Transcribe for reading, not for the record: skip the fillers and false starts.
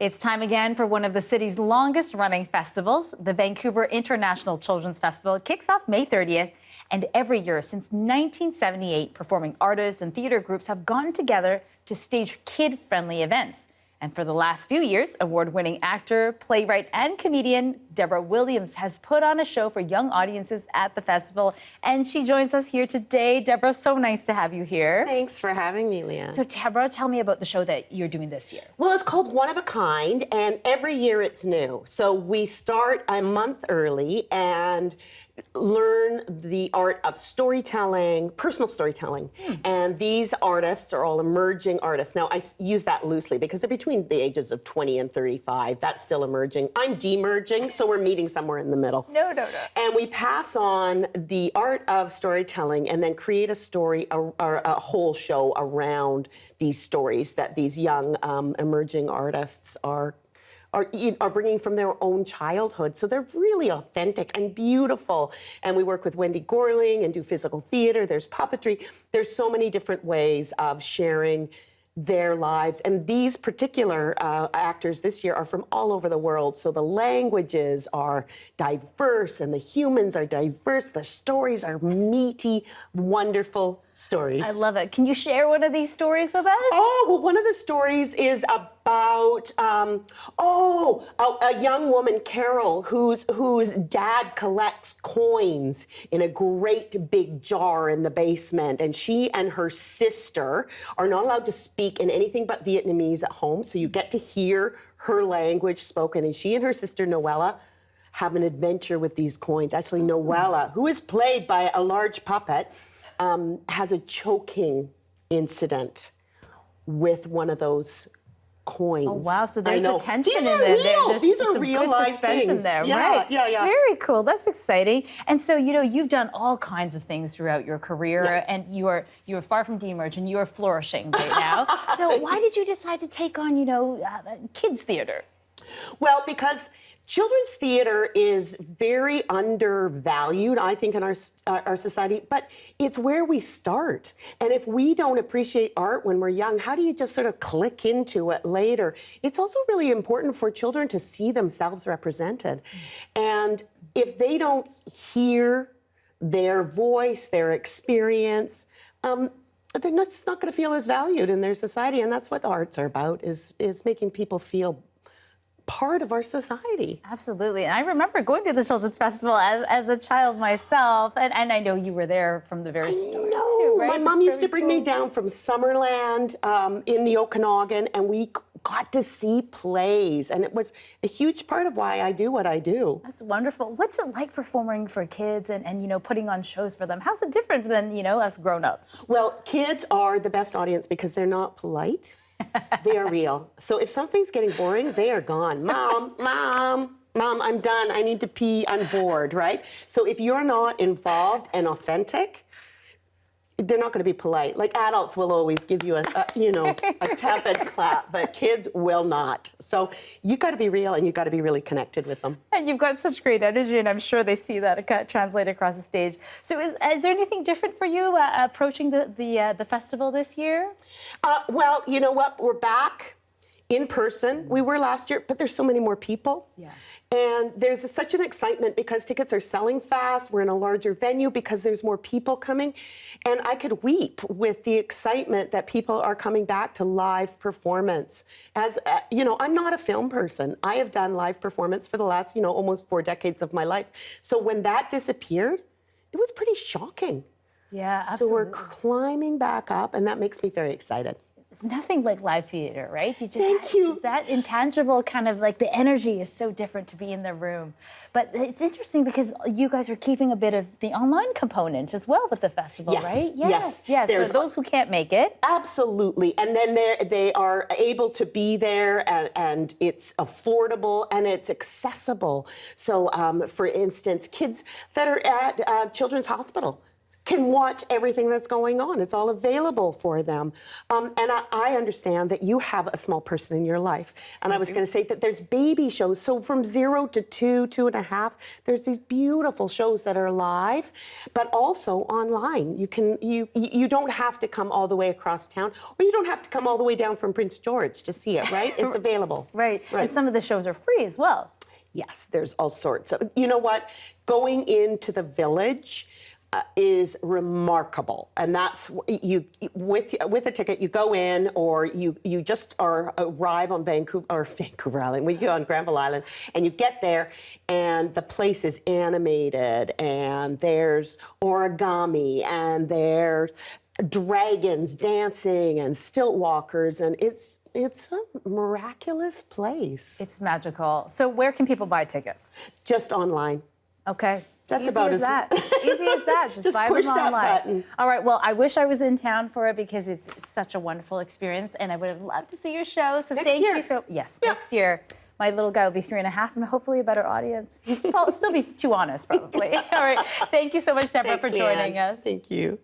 It's time again for one of the city's longest running festivals, the Vancouver International Children's Festival. It kicks off May 30th, and every year since 1978, performing artists and theater groups have gotten together to stage kid-friendly events. And for the last few years, award-winning actor, playwright, and comedian Deborah Williams has put on a show for young audiences at the festival. And she joins us here today. Deborah, so nice to have you here. Thanks for having me, Leah. So Deborah, tell me about the show that you're doing this year. Well, it's called One of a Kind, and every year it's new. So we start a month early and learn the art of storytelling, personal storytelling. And these artists are all emerging artists. Now, I use that loosely because they're between the ages of 20 and 35. That's still emerging. I'm demerging, so we're meeting somewhere in the middle. No. And we pass on the art of storytelling and then create a story, a whole show around these stories that these young emerging artists are bringing from their own childhood. So they're really authentic and beautiful. And we work with Wendy Gorling and do physical theater. There's puppetry. There's so many different ways of sharing their lives. And these particular actors this year are from all over the world. So the languages are diverse and the humans are diverse. The stories are meaty, wonderful stories. I love it. Can you share one of these stories with us? Oh, well, one of the stories is about, a young woman, Carol, whose dad collects coins in a great big jar in the basement. And she and her sister are not allowed to speak in anything but Vietnamese at home. So you get to hear her language spoken. And she and her sister, Noella, have an adventure with these coins. Actually, Noella, who is played by a large puppet, has a choking incident with one of those coins. Oh, wow. So there's the tension These in are there. real. These are some real good life suspense things. in there. Yeah, right. yeah. Very cool. That's exciting. And so, you've done all kinds of things throughout your career, and you are far from de-emerge, and you are flourishing right now. So why did you decide to take on, kids theater? Well, because children's theater is very undervalued, I think, in our society, but it's where we start. And if we don't appreciate art when we're young, how do you just sort of click into it later? It's also really important for children to see themselves represented. And if they don't hear their voice, their experience, they're just not going to feel as valued in their society. And that's what the arts are about, is making people feel part of our society. Absolutely. And I remember going to the Children's Festival as a child myself, and I know you were there from the very start too, right? My mom used to bring me down from Summerland in the Okanagan, and we got to see plays, and it was a huge part of why I do what I do. That's wonderful. What's it like performing for kids and putting on shows for them? How's it different than, us grown-ups? Well, kids are the best audience because they're not polite. They are real. So if something's getting boring, they are gone. Mom, I'm done. I need to pee. I'm bored, right? So if you're not involved and authentic, they're not going to be polite. Like adults will always give you a tepid clap, but kids will not. So you got to be real and you got to be really connected with them. And you've got such great energy, and I'm sure they see that translate across the stage. So is there anything different for you approaching the festival this year? Well, you know what? We're back in person. We were last year, but there's so many more people. Yeah. And there's such an excitement because tickets are selling fast. We're in a larger venue because there's more people coming. And I could weep with the excitement that people are coming back to live performance. As I'm not a film person. I have done live performance for the last, almost 4 decades of my life. So when that disappeared, it was pretty shocking. Yeah, absolutely. So we're climbing back up, and that makes me very excited. It's nothing like live theater, right? Thank you. That intangible kind of like the energy is so different to be in the room. But it's interesting because you guys are keeping a bit of the online component as well with the festival, right? Yes. For those who can't make it. Absolutely. And then they are able to be there, and it's affordable and it's accessible. So, for instance, kids that are at Children's Hospital can watch everything that's going on. It's all available for them. And I understand that you have a small person in your life. And I was going to say that there's baby shows. So from 0 to 2, 2.5, there's these beautiful shows that are live, but also online. You don't have to come all the way across town, or you don't have to come all the way down from Prince George to see it, right? It's available. Right. And some of the shows are free as well. Yes, there's all sorts of, you know what? Going into the village is remarkable. And that's, you with a ticket, you go in, or you just arrive on Vancouver Island, when you go on Granville Island, and you get there, and the place is animated, and there's origami, and there's dragons dancing, and stilt walkers, and it's a miraculous place. It's magical. So where can people buy tickets? Just online. Okay. That's Easy about as that. Easy as that. Just buy push them that online. button. All right. Well, I wish I was in town for it because it's such a wonderful experience, and I would have loved to see your show. So Next thank year. you so. Yes, next year. My little guy will be 3.5, and hopefully a better audience. He'll probably still be too honest, probably. All right. Thank you so much, Deborah, Thanks, for joining Leanne. us. Thank you.